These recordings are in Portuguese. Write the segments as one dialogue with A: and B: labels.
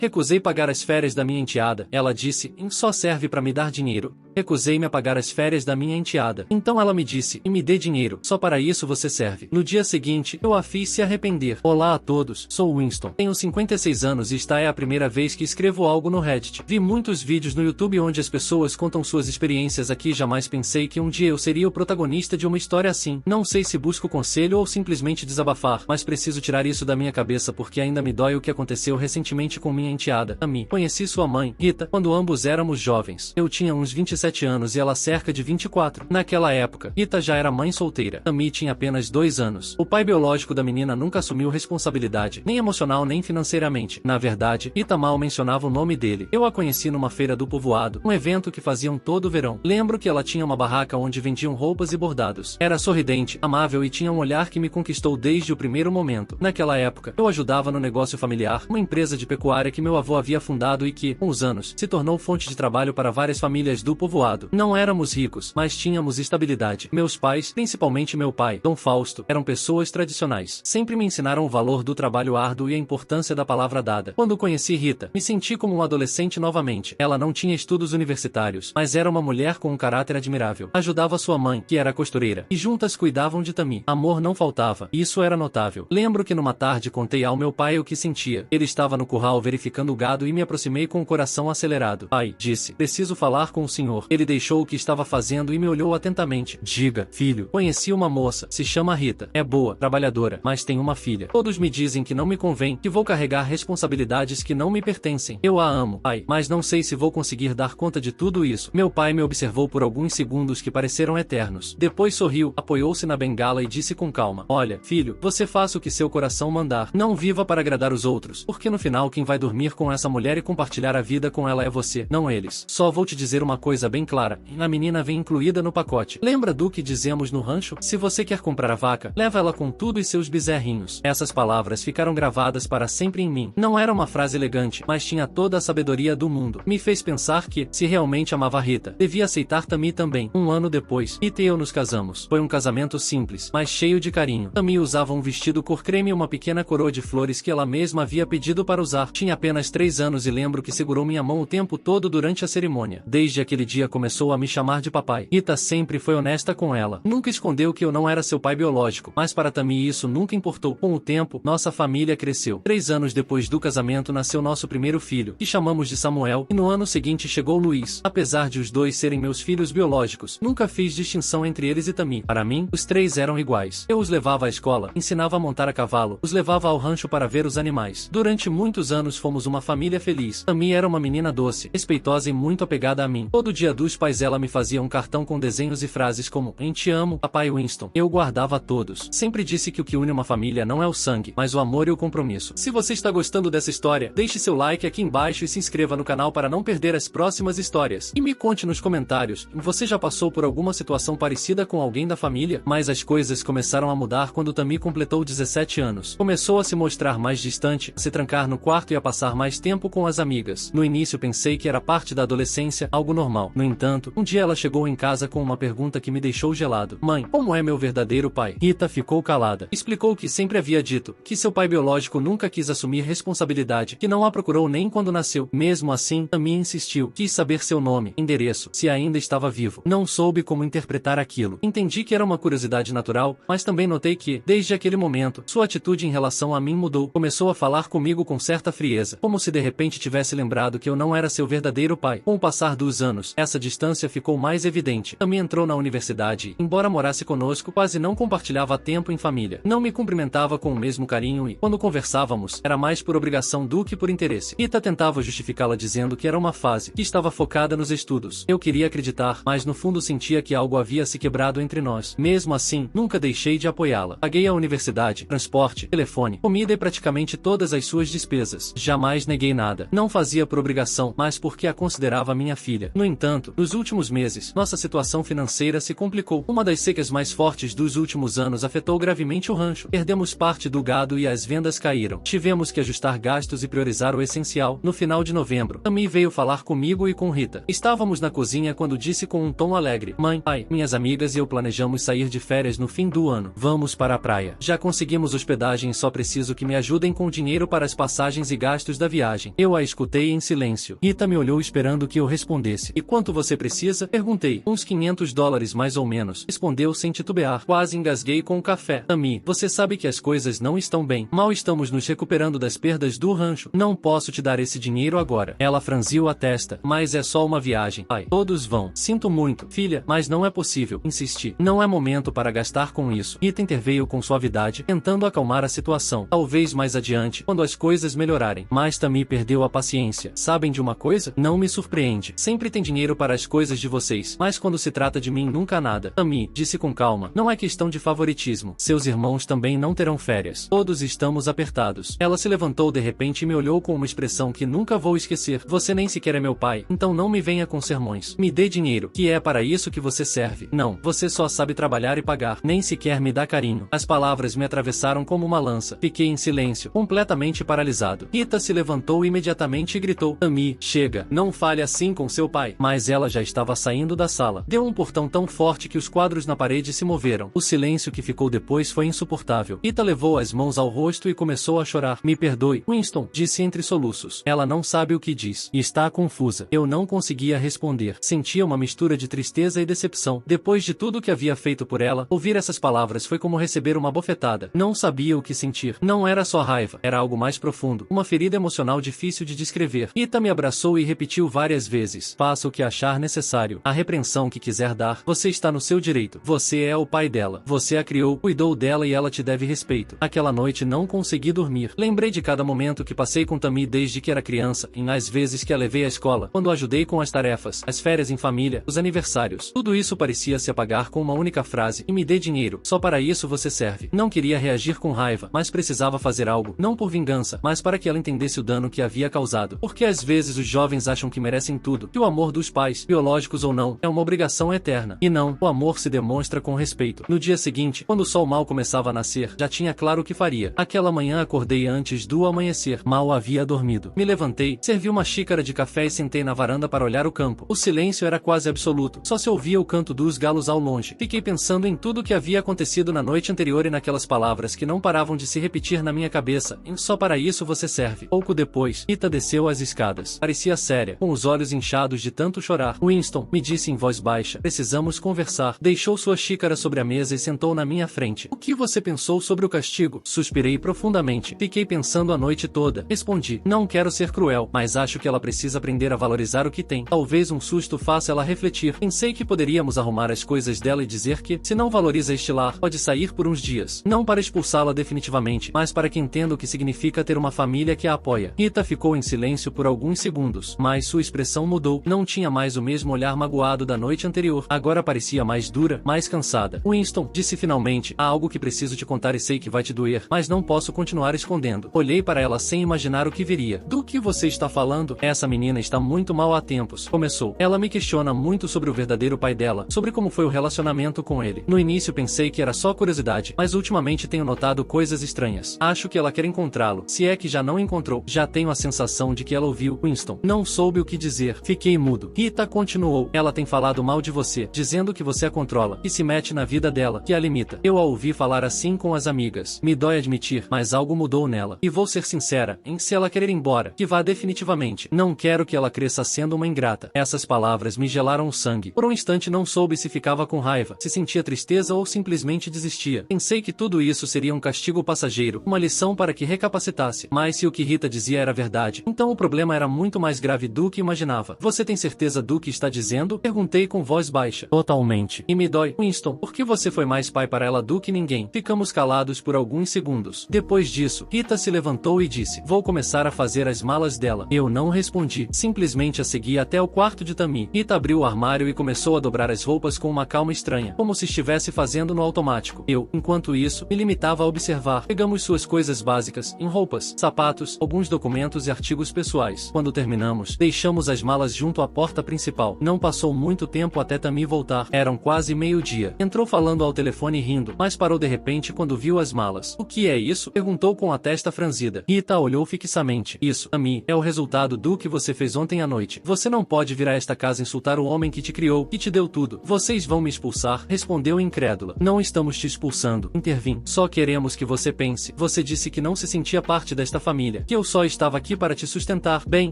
A: Recusei pagar as férias da minha enteada. Ela disse, só serve para me dar dinheiro. Recusei-me a pagar as férias da minha enteada. Então ela me disse, me dê dinheiro, só para isso você serve. No dia seguinte, eu a fiz se arrepender. Olá a todos, sou Winston. Tenho 56 anos e esta é a primeira vez que escrevo algo no Reddit. Vi muitos vídeos no YouTube onde as pessoas contam suas experiências aqui. Jamais pensei que um dia eu seria o protagonista de uma história assim. Não sei se busco conselho ou simplesmente desabafar, mas preciso tirar isso da minha cabeça porque ainda me dói o que aconteceu recentemente com minha enteada, Amy. Conheci sua mãe, Rita, quando ambos éramos jovens. Eu tinha uns 27 anos e ela cerca de 24. Naquela época, Rita já era mãe solteira. Amy tinha apenas 2 anos. O pai biológico da menina nunca assumiu responsabilidade, nem emocional nem financeiramente. Na verdade, Rita mal mencionava o nome dele. Eu a conheci numa feira do povoado, um evento que faziam todo verão. Lembro que ela tinha uma barraca onde vendiam roupas e bordados. Era sorridente, amável e tinha um olhar que me conquistou desde o primeiro momento. Naquela época, eu ajudava no negócio familiar, uma empresa de pecuária que meu avô havia fundado e que, com os anos, se tornou fonte de trabalho para várias famílias do povoado. Não éramos ricos, mas tínhamos estabilidade. Meus pais, principalmente meu pai, Dom Fausto, eram pessoas tradicionais. Sempre me ensinaram o valor do trabalho árduo e a importância da palavra dada. Quando conheci Rita, me senti como um adolescente novamente. Ela não tinha estudos universitários, mas era uma mulher com um caráter admirável. Ajudava sua mãe, que era costureira, e juntas cuidavam de Tammy. Amor não faltava. Isso era notável. Lembro que numa tarde contei ao meu pai o que sentia. Ele estava no curral verificando o gado e me aproximei com o coração acelerado. Pai, disse, preciso falar com o senhor. Ele deixou o que estava fazendo e me olhou atentamente. Diga, filho. Conheci uma moça, se chama Rita. É boa, trabalhadora, mas tem uma filha. Todos me dizem que não me convém, que vou carregar responsabilidades que não me pertencem. Eu a amo, pai, mas não sei se vou conseguir dar conta de tudo isso. Meu pai me observou por alguns segundos que pareceram eternos. Depois sorriu, apoiou-se na bengala e disse com calma. Olha, filho, você faça o que seu coração mandar. Não viva para agradar os outros, porque no final quem vai dormir com essa mulher e compartilhar a vida com ela é você, não eles. Só vou te dizer uma coisa bem clara, a menina vem incluída no pacote. Lembra do que dizemos no rancho? Se você quer comprar a vaca, leva ela com tudo e seus bezerrinhos. Essas palavras ficaram gravadas para sempre em mim. Não era uma frase elegante, mas tinha toda a sabedoria do mundo. Me fez pensar que, se realmente amava Rita, devia aceitar Tammy também. Um ano depois, Rita e eu nos casamos. Foi um casamento simples, mas cheio de carinho. Tammy usava um vestido cor creme e uma pequena coroa de flores que ela mesma havia pedido para usar. Tinha apenas 3 anos e lembro que segurou minha mão o tempo todo durante a cerimônia. Desde aquele dia começou a me chamar de papai. Rita sempre foi honesta com ela. Nunca escondeu que eu não era seu pai biológico, mas para Tammy isso nunca importou. Com o tempo, nossa família cresceu. 3 anos depois do casamento nasceu nosso primeiro filho, que chamamos de Samuel, e no ano seguinte chegou Luiz. Apesar de os dois serem meus filhos biológicos, nunca fiz distinção entre eles e Tammy. Para mim, os 3 eram iguais. Eu os levava à escola, ensinava a montar a cavalo, os levava ao rancho para ver os animais. Durante muitos anos fomos uma família feliz. Tammy era uma menina doce, respeitosa e muito apegada a mim. Todo dia dos pais ela me fazia um cartão com desenhos e frases como te amo, papai Winston. Eu guardava todos. Sempre disse que o que une uma família não é o sangue, mas o amor e o compromisso. Se você está gostando dessa história, deixe seu like aqui embaixo e se inscreva no canal para não perder as próximas histórias. E me conte nos comentários, você já passou por alguma situação parecida com alguém da família? Mas as coisas começaram a mudar quando Tammy completou 17 anos. Começou a se mostrar mais distante, a se trancar no quarto e a passar mais tempo com as amigas. No início pensei que era parte da adolescência, algo normal. No entanto, um dia ela chegou em casa com uma pergunta que me deixou gelado. Mãe, como é meu verdadeiro pai? Rita ficou calada. Explicou que sempre havia dito, que seu pai biológico nunca quis assumir responsabilidade, que não a procurou nem quando nasceu. Mesmo assim, Tammy insistiu. Quis saber seu nome, endereço, se ainda estava vivo. Não soube como interpretar aquilo. Entendi que era uma curiosidade natural, mas também notei que, desde aquele momento, sua atitude em relação a mim mudou. Começou a falar comigo com certa frieza, como se de repente tivesse lembrado que eu não era seu verdadeiro pai. Com o passar dos anos, essa distância ficou mais evidente. Tammy entrou na universidade e, embora morasse conosco, quase não compartilhava tempo em família. Não me cumprimentava com o mesmo carinho e, quando conversávamos, era mais por obrigação do que por interesse. Rita tentava justificá-la dizendo que era uma fase, que estava focada nos estudos. Eu queria acreditar, mas no fundo sentia que algo havia se quebrado entre nós. Mesmo assim, nunca deixei de apoiá-la. Paguei a universidade, transporte, telefone, comida e praticamente todas as suas despesas. Jamais neguei nada. Não fazia por obrigação, mas porque a considerava minha filha. No entanto, nos últimos meses, nossa situação financeira se complicou. Uma das secas mais fortes dos últimos anos afetou gravemente o rancho. Perdemos parte do gado e as vendas caíram. Tivemos que ajustar gastos e priorizar o essencial. No final de novembro, Tammy veio falar comigo e com Rita. Estávamos na cozinha quando disse com um tom alegre: Mãe, pai, minhas amigas e eu planejamos sair de férias no fim do ano. Vamos para a praia. Já conseguimos hospedagem e só preciso que me ajudem com dinheiro para as passagens e gastos custos da viagem. Eu a escutei em silêncio. Rita me olhou esperando que eu respondesse. E quanto você precisa? Perguntei. Uns $500 mais ou menos. Respondeu sem titubear. Quase engasguei com o café. Tammy, você sabe que as coisas não estão bem. Mal estamos nos recuperando das perdas do rancho. Não posso te dar esse dinheiro agora. Ela franziu a testa. Mas é só uma viagem, pai. Todos vão. Sinto muito, filha, mas não é possível. Insisti. Não é momento para gastar com isso. Rita interveio com suavidade, tentando acalmar a situação. Talvez mais adiante, quando as coisas melhorarem. Mas Tammy perdeu a paciência. Sabem de uma coisa? Não me surpreende. Sempre tem dinheiro para as coisas de vocês. Mas quando se trata de mim, nunca nada. Tammy, disse com calma. Não é questão de favoritismo. Seus irmãos também não terão férias. Todos estamos apertados. Ela se levantou de repente e me olhou com uma expressão que nunca vou esquecer. Você nem sequer é meu pai, então não me venha com sermões. Me dê dinheiro, que é para isso que você serve. Não, você só sabe trabalhar e pagar. Nem sequer me dá carinho. As palavras me atravessaram como uma lança. Fiquei em silêncio, completamente paralisado. Rita se levantou imediatamente e gritou. Tammy, chega, não fale assim com seu pai. Mas ela já estava saindo da sala. Deu um portão tão forte que os quadros na parede se moveram. O silêncio que ficou depois foi insuportável. Rita levou as mãos ao rosto e começou a chorar. Me perdoe, Winston, disse entre soluços. Ela não sabe o que diz. E está confusa. Eu não conseguia responder. Sentia uma mistura de tristeza e decepção. Depois de tudo que havia feito por ela, ouvir essas palavras foi como receber uma bofetada. Não sabia o que sentir. Não era só raiva. Era algo mais profundo. Uma ferida emocional difícil de descrever. Rita me abraçou e repetiu várias vezes. Faça o que achar necessário. A repreensão que quiser dar. Você está no seu direito. Você é o pai dela. Você a criou, cuidou dela e ela te deve respeito. Aquela noite não consegui dormir. Lembrei de cada momento que passei com Tammy desde que era criança, e nas vezes que a levei à escola, quando a ajudei com as tarefas, as férias em família, os aniversários. Tudo isso parecia se apagar com uma única frase. E me dê dinheiro. Só para isso você serve. Não queria reagir com raiva, mas precisava fazer algo, não por vingança, mas para que ela entendesse o dano que havia causado. Porque às vezes os jovens acham que merecem tudo, que o amor dos pais, biológicos ou não, é uma obrigação eterna. E não, o amor se demonstra com respeito. No dia seguinte, quando o sol mal começava a nascer, já tinha claro o que faria. Aquela manhã acordei antes do amanhecer. Mal havia dormido. Me levantei, servi uma xícara de café e sentei na varanda para olhar o campo. O silêncio era quase absoluto. Só se ouvia o canto dos galos ao longe. Fiquei pensando em tudo o que havia acontecido na noite anterior e naquelas palavras que não paravam de se repetir na minha cabeça. Em só para isso você serve. Pouco depois, Rita desceu as escadas. Parecia séria, com os olhos inchados de tanto chorar. Winston, me disse em voz baixa, precisamos conversar. Deixou sua xícara sobre a mesa e sentou na minha frente. O que você pensou sobre o castigo? Suspirei profundamente. Fiquei pensando a noite toda. Respondi, não quero ser cruel, mas acho que ela precisa aprender a valorizar o que tem. Talvez um susto faça ela refletir. Pensei que poderíamos arrumar as coisas dela e dizer que, se não valoriza este lar, pode sair por uns dias. Não para expulsá-la definitivamente, mas para que entenda o que significa ter uma família que a apoia. Rita ficou em silêncio por alguns segundos, mas sua expressão mudou. Não tinha mais o mesmo olhar magoado da noite anterior. Agora parecia mais dura, mais cansada. Winston, disse finalmente, há algo que preciso te contar e sei que vai te doer, mas não posso continuar escondendo. Olhei para ela sem imaginar o que viria. Do que você está falando? Essa menina está muito mal há tempos. Começou. Ela me questiona muito sobre o verdadeiro pai dela, sobre como foi o relacionamento com ele. No início pensei que era só curiosidade, mas ultimamente tenho notado coisas estranhas. Acho que ela quer encontrá-lo, se é que já não encontrou. Já tenho a sensação de que ela ouviu. Winston, não soube o que dizer. Fiquei mudo. Rita continuou. Ela tem falado mal de você, dizendo que você a controla, que se mete na vida dela, que a limita. Eu a ouvi falar assim com as amigas. Me dói admitir, mas algo mudou nela. E vou ser sincera, em se ela querer ir embora, que vá definitivamente. Não quero que ela cresça sendo uma ingrata. Essas palavras me gelaram o sangue. Por um instante não soube se ficava com raiva, se sentia tristeza ou simplesmente desistia. Pensei que tudo isso seria um castigo passageiro, uma lição para que recapacitasse. Mas se o que Rita dizia era verdade, então o problema era muito mais grave do que imaginava. Você tem certeza do que está dizendo? Perguntei com voz baixa. Totalmente. E me dói. Winston, por que você foi mais pai para ela do que ninguém? Ficamos calados por alguns segundos. Depois disso, Rita se levantou e disse, vou começar a fazer as malas dela. Eu não respondi. Simplesmente a segui até o quarto de Tammy. Rita abriu o armário e começou a dobrar as roupas com uma calma estranha, como se estivesse fazendo no automático. Eu, enquanto isso, me limitava a observar. Pegamos suas coisas básicas, em roupas, sapatos, alguns documentos e artigos pessoais. Quando terminamos, deixamos as malas junto à porta principal. Não passou muito tempo até Tammy voltar. Eram quase meio-dia. Entrou falando ao telefone e rindo, mas parou de repente quando viu as malas. O que é isso? Perguntou com a testa franzida. Rita olhou fixamente. Isso, Tammy, é o resultado do que você fez ontem à noite. Você não pode vir a esta casa insultar o homem que te criou, que te deu tudo. Vocês vão me expulsar? Respondeu incrédula. Não estamos te expulsando. Intervim. Só queremos que você pense. Você disse que não se sentia parte desta família, que eu Eu só estava aqui para te sustentar. Bem,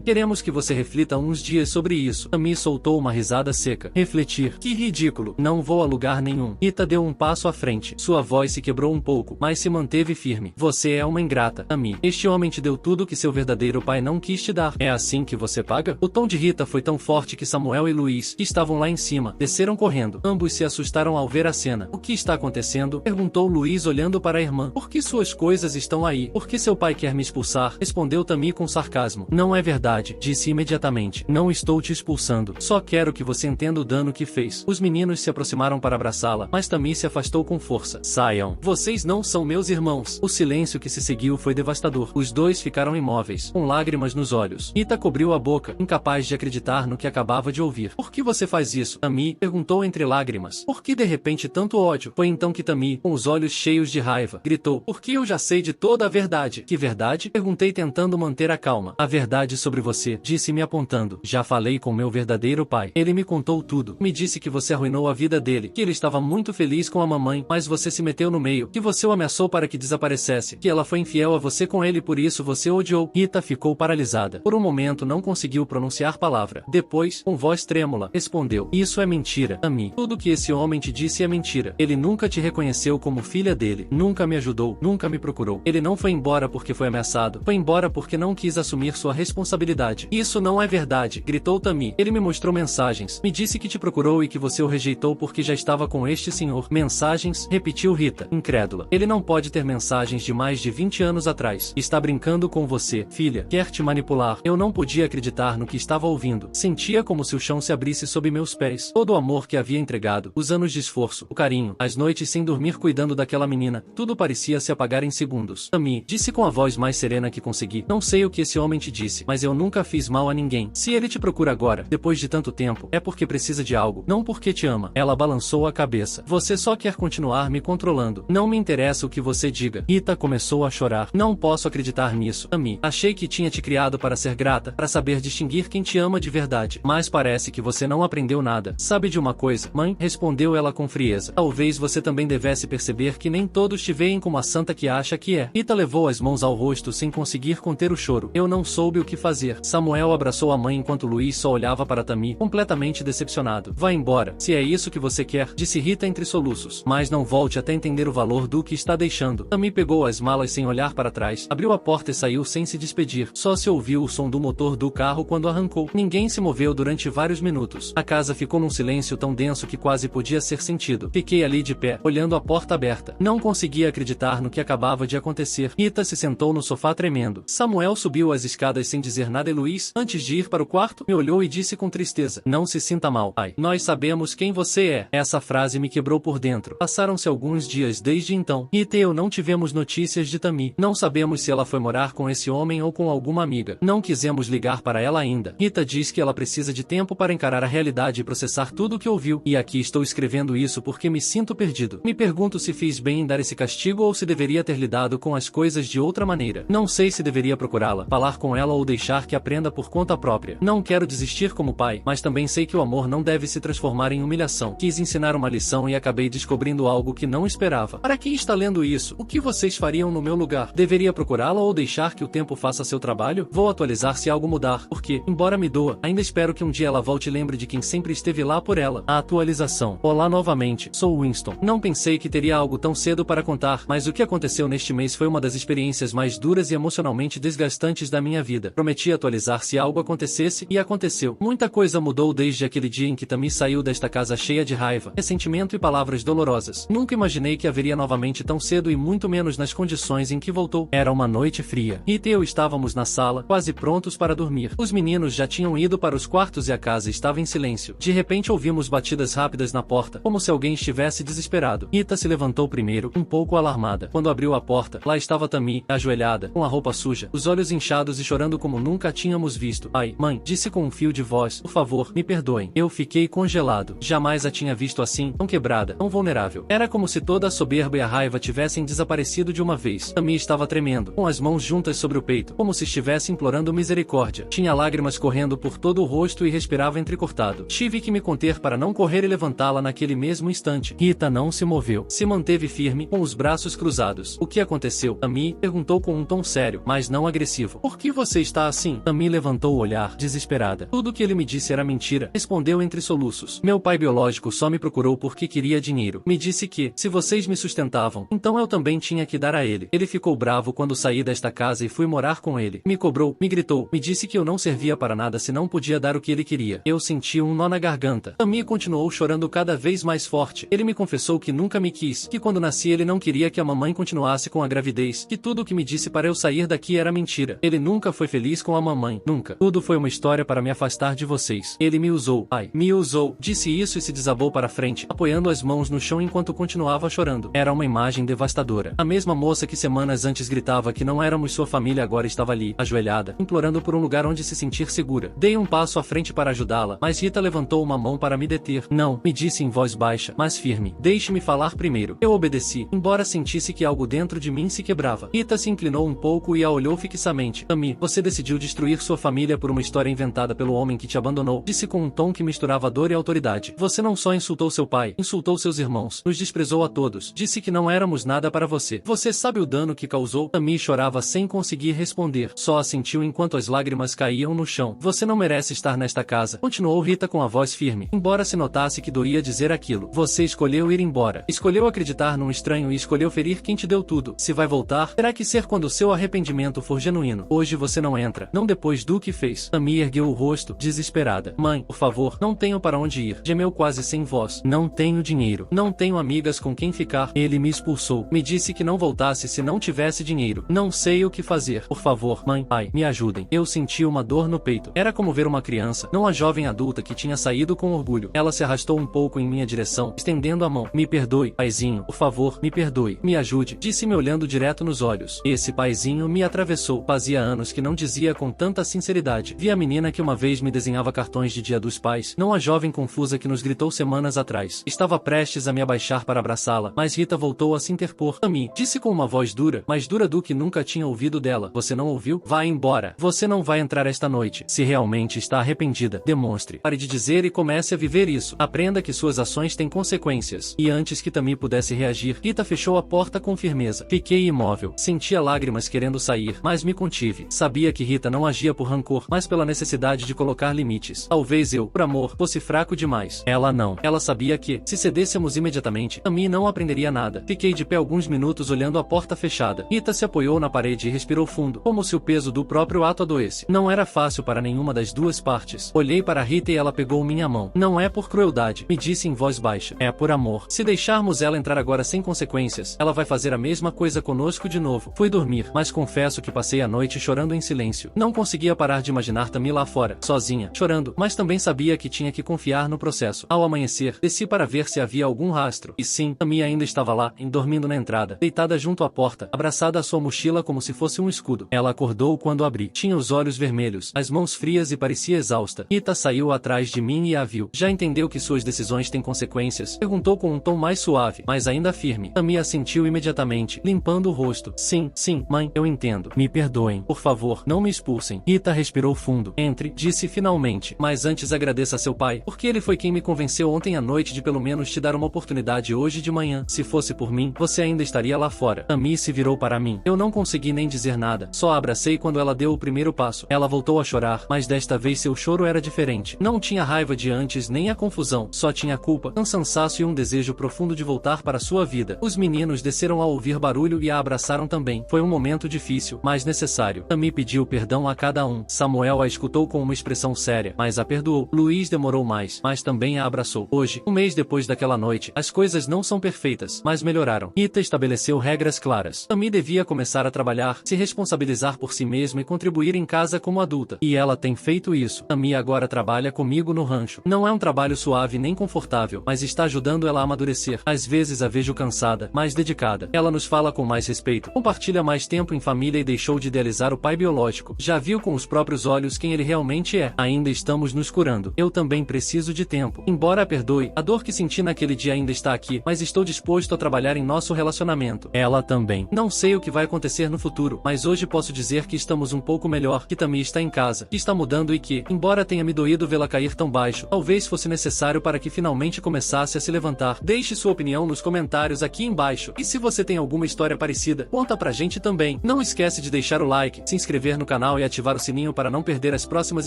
A: queremos que você reflita uns dias sobre isso. Tami soltou uma risada seca. Refletir? Que ridículo. Não vou a lugar nenhum. Rita deu um passo à frente. Sua voz se quebrou um pouco, mas se manteve firme. Você é uma ingrata, Tami. Este homem te deu tudo que seu verdadeiro pai não quis te dar. É assim que você paga? O tom de Rita foi tão forte que Samuel e Luiz, que estavam lá em cima, desceram correndo. Ambos se assustaram ao ver a cena. O que está acontecendo? Perguntou Luiz olhando para a irmã. Por que suas coisas estão aí? Por que seu pai quer me expulsar? Respondeu Tami com sarcasmo. Não é verdade, disse imediatamente. Não estou te expulsando. Só quero que você entenda o dano que fez. Os meninos se aproximaram para abraçá-la, mas Tami se afastou com força. Saiam. Vocês não são meus irmãos. O silêncio que se seguiu foi devastador. Os dois ficaram imóveis, com lágrimas nos olhos. Rita cobriu a boca, incapaz de acreditar no que acabava de ouvir. Por que você faz isso? Tami perguntou entre lágrimas. Por que de repente tanto ódio? Foi então que Tami, com os olhos cheios de raiva, gritou. Porque eu já sei de toda a verdade. Que verdade? Perguntei tentando manter a calma. A verdade sobre você, disse-me apontando. Já falei com meu verdadeiro pai. Ele me contou tudo. Me disse que você arruinou a vida dele, que ele estava muito feliz com a mamãe, mas você se meteu no meio, que você o ameaçou para que desaparecesse, que ela foi infiel a você com ele, por isso você o odiou. Rita ficou paralisada. Por um momento não conseguiu pronunciar palavra. Depois, com voz trêmula, respondeu. Isso é mentira, Tami. Tudo que esse homem te disse é mentira. Ele nunca te reconheceu como filha dele. Nunca me ajudou. Nunca me procurou. Ele não foi embora porque foi ameaçado. Foi embora porque não quis assumir sua responsabilidade. Isso não é verdade, gritou Tami. Ele me mostrou mensagens. Me disse que te procurou e que você o rejeitou porque já estava com este senhor. Mensagens? Repetiu Rita, incrédula. Ele não pode ter mensagens de mais de 20 anos atrás. Está brincando com você, filha. Quer te manipular. Eu não podia acreditar no que estava ouvindo. Sentia como se o chão se abrisse sob meus pés. Todo o amor que havia entregado, os anos de esforço, o carinho, as noites sem dormir cuidando daquela menina, tudo parecia se apagar em segundos. Tami, disse com a voz mais serena que consegui. Não sei o que esse homem te disse, mas eu nunca fiz mal a ninguém. Se ele te procura agora, depois de tanto tempo, é porque precisa de algo, não porque te ama. Ela balançou a cabeça. Você só quer continuar me controlando. Não me interessa o que você diga. Rita começou a chorar. Não posso acreditar nisso. Tami, achei que tinha te criado para ser grata, para saber distinguir quem te ama de verdade. Mas parece que você não aprendeu nada. Sabe de uma coisa, mãe? Respondeu ela com frieza. Talvez você também devesse perceber que nem todos te veem como a santa que acha que é. Rita levou as mãos ao rosto sem conseguir conter o choro. Eu não soube o que fazer. Samuel abraçou a mãe enquanto Luiz só olhava para Tami, completamente decepcionado. Vá embora, se é isso que você quer, disse Rita entre soluços. Mas não volte até entender o valor do que está deixando. Tami pegou as malas sem olhar para trás, abriu a porta e saiu sem se despedir. Só se ouviu o som do motor do carro quando arrancou. Ninguém se moveu durante vários minutos. A casa ficou num silêncio tão denso que quase podia ser sentido. Fiquei ali de pé, olhando a porta aberta. Não conseguia acreditar no que acabava de acontecer. Rita se sentou no sofá tremendo. Samuel subiu as escadas sem dizer nada e Luiz, antes de ir para o quarto, me olhou e disse com tristeza. Não se sinta mal, pai. Nós sabemos quem você é. Essa frase me quebrou por dentro. Passaram-se alguns dias desde então. Rita e eu não tivemos notícias de Tami. Não sabemos se ela foi morar com esse homem ou com alguma amiga. Não quisemos ligar para ela ainda. Rita diz que ela precisa de tempo para encarar a realidade e processar tudo o que ouviu. E aqui estou escrevendo isso porque me sinto perdido. Me pergunto se fiz bem em dar esse castigo ou se deveria ter lidado com as coisas de outra maneira. Não sei se deveria procurá-la, falar com ela ou deixar que aprenda por conta própria. Não quero desistir como pai, mas também sei que o amor não deve se transformar em humilhação. Quis ensinar uma lição e acabei descobrindo algo que não esperava. Para quem está lendo isso, o que vocês fariam no meu lugar? Deveria procurá-la ou deixar que o tempo faça seu trabalho? Vou atualizar se algo mudar, porque, embora me doa, ainda espero que um dia ela volte e lembre de quem sempre esteve lá por ela. A atualização. Olá novamente, sou Winston. Não pensei que teria algo tão cedo para contar, mas o que aconteceu neste mês foi uma das experiências mais duras e emocionalmente desgastantes da minha vida. Prometi atualizar se algo acontecesse, e aconteceu. Muita coisa mudou desde aquele dia em que Tami saiu desta casa cheia de raiva, ressentimento e palavras dolorosas. Nunca imaginei que haveria novamente tão cedo e muito menos nas condições em que voltou. Era uma noite fria. Rita e eu estávamos na sala, quase prontos para dormir. Os meninos já tinham ido para os quartos e a casa estava em silêncio. De repente ouvimos batidas rápidas na porta, como se alguém estivesse desesperado. Rita se levantou primeiro, um pouco alarmada. Quando abriu a porta, lá estava Tami, ajoelhada, com a roupa suja, os olhos inchados e chorando como nunca a tínhamos visto. Ai, mãe, disse com um fio de voz, por favor, me perdoem. Eu fiquei congelado. Jamais a tinha visto assim, tão quebrada, tão vulnerável. Era como se toda a soberba e a raiva tivessem desaparecido de uma vez. Tami estava tremendo, com as mãos juntas sobre o peito, como se estivesse implorando misericórdia. Tinha lágrimas correndo por todo o rosto e respirava entrecortado. Tive que me conter para não correr e levantá-la naquele mesmo instante. Rita não se moveu. Se manteve firme, com os braços cruzados. O que aconteceu? Tami perguntou com um tom sério, mas mas não agressivo. Por que você está assim? Tami levantou o olhar, desesperada. Tudo que ele me disse era mentira, respondeu entre soluços. Meu pai biológico só me procurou porque queria dinheiro. Me disse que, se vocês me sustentavam, então eu também tinha que dar a ele. Ele ficou bravo quando saí desta casa e fui morar com ele. Me cobrou, me gritou, me disse que eu não servia para nada se não podia dar o que ele queria. Eu senti um nó na garganta. Tami continuou chorando cada vez mais forte. Ele me confessou que nunca me quis, que quando nasci ele não queria que a mamãe continuasse com a gravidez, que tudo o que me disse para eu sair daqui era mentira. Ele nunca foi feliz com a mamãe, nunca. Tudo foi uma história para me afastar de vocês. Ele me usou, pai, me usou. Disse isso e se desabou para frente, apoiando as mãos no chão enquanto continuava chorando. Era uma imagem devastadora. A mesma moça que semanas antes gritava que não éramos sua família agora estava ali, ajoelhada, implorando por um lugar onde se sentir segura. Dei um passo à frente para ajudá-la, mas Rita levantou uma mão para me deter. Não, me disse em voz baixa, mas firme. Deixe-me falar primeiro. Eu obedeci, embora sentisse que algo dentro de mim se quebrava. Rita se inclinou um pouco e a olhou fixamente. Tami, você decidiu destruir sua família por uma história inventada pelo homem que te abandonou, disse com um tom que misturava dor e autoridade. Você não só insultou seu pai, insultou seus irmãos, nos desprezou a todos, disse que não éramos nada para você. Você sabe o dano que causou? Tami chorava sem conseguir responder, só assentiu enquanto as lágrimas caíam no chão. Você não merece estar nesta casa, continuou Rita com a voz firme, embora se notasse que doía dizer aquilo. Você escolheu ir embora, escolheu acreditar num estranho e escolheu ferir quem te deu tudo. Se vai voltar, terá que ser quando seu arrependimento for genuíno. Hoje você não entra, não depois do que fez. Tami ergueu o rosto, desesperada. Mãe, por favor, não tenho para onde ir. Gemeu quase sem voz. Não tenho dinheiro. Não tenho amigas com quem ficar. Ele me expulsou. Me disse que não voltasse se não tivesse dinheiro. Não sei o que fazer. Por favor, mãe, pai, me ajudem. Eu senti uma dor no peito. Era como ver uma criança, não a jovem adulta que tinha saído com orgulho. Ela se arrastou um pouco em minha direção, estendendo a mão. Me perdoe, paizinho. Por favor, me perdoe. Me ajude. Disse-me olhando direto nos olhos. Esse paizinho me atravessou. Fazia anos que não dizia com tanta sinceridade. Vi a menina que uma vez me desenhava cartões de Dia dos Pais, não a jovem confusa que nos gritou semanas atrás. Estava prestes a me abaixar para abraçá-la, mas Rita voltou a se interpor. Tami, disse com uma voz dura, mais dura do que nunca tinha ouvido dela. Você não ouviu? Vá embora. Você não vai entrar esta noite. Se realmente está arrependida, demonstre. Pare de dizer e comece a viver isso. Aprenda que suas ações têm consequências. E antes que Tami pudesse reagir, Rita fechou a porta com firmeza. Fiquei imóvel. Sentia lágrimas querendo sair, mas me contive. Sabia que Rita não agia por rancor, mas pela necessidade de colocar limites. Talvez eu, por amor, fosse fraco demais. Ela não. Ela sabia que, se cedêssemos imediatamente, Tami não aprenderia nada. Fiquei de pé alguns minutos olhando a porta fechada. Rita se apoiou na parede e respirou fundo, como se o peso do próprio ato a doesse. Não era fácil para nenhuma das duas partes. Olhei para Rita e ela pegou minha mão. Não é por crueldade, me disse em voz baixa. É por amor. Se deixarmos ela entrar agora sem consequências, ela vai fazer a mesma coisa conosco de novo. Fui dormir, mas confesso que passei a noite chorando em silêncio. Não conseguia parar de imaginar Tami lá fora, sozinha, chorando, mas também sabia que tinha que confiar no processo. Ao amanhecer, desci para ver se havia algum rastro. E sim, Tami ainda estava lá, dormindo na entrada, deitada junto à porta, abraçada à sua mochila como se fosse um escudo. Ela acordou quando abri. Tinha os olhos vermelhos, as mãos frias e parecia exausta. Rita saiu atrás de mim e a viu. Já entendeu que suas decisões têm consequências? Perguntou com um tom mais suave, mas ainda firme. Tami assentiu imediatamente, limpando o rosto. Sim, mãe, eu entendo. Me perdoem. Por favor, não me expulsem. Rita respirou fundo. Entre, disse finalmente. Mas antes agradeça a seu pai, porque ele foi quem me convenceu ontem à noite de pelo menos te dar uma oportunidade hoje de manhã. Se fosse por mim, você ainda estaria lá fora. Tami se virou para mim. Eu não consegui nem dizer nada. Só a abracei quando ela deu o primeiro passo. Ela voltou a chorar, mas desta vez seu choro era diferente. Não tinha raiva de antes nem a confusão. Só tinha culpa, um cansaço e um desejo profundo de voltar para sua vida. Os meninos desceram ao ouvir barulho e a abraçaram também. Foi um momento difícil, mas necessário. Tami pediu perdão a cada um. Samuel a escutou com uma expressão séria, mas a perdoou. Luiz demorou mais, mas também a abraçou. Hoje, um mês depois daquela noite, as coisas não são perfeitas, mas melhoraram. Rita estabeleceu regras claras. Tami devia começar a trabalhar, se responsabilizar por si mesma e contribuir em casa como adulta. E ela tem feito isso. Tami agora trabalha comigo no rancho. Não é um trabalho suave nem confortável, mas está ajudando ela a amadurecer. Às vezes a vejo cansada, mais dedicada. Ela nos fala com mais respeito, compartilha mais tempo em família e deixou de idealizar o pai biológico. Já viu com os próprios olhos quem ele realmente é. Ainda estamos nos curando. Eu também preciso de tempo. Embora a perdoe, a dor que senti naquele dia ainda está aqui, mas estou disposto a trabalhar em nosso relacionamento. Ela também. Não sei o que vai acontecer no futuro, mas hoje posso dizer que estamos um pouco melhor, que Tami está em casa, que está mudando e que, embora tenha me doído vê-la cair tão baixo, talvez fosse necessário para que finalmente começasse a se levantar. Deixe sua opinião nos comentários aqui embaixo. E se você tem alguma história parecida, conta pra gente também. Não esqueça esquece de deixar o like, se inscrever no canal e ativar o sininho para não perder as próximas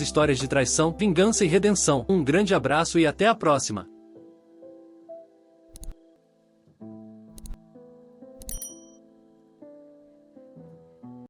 A: histórias de traição, vingança e redenção. Um grande abraço e até a próxima!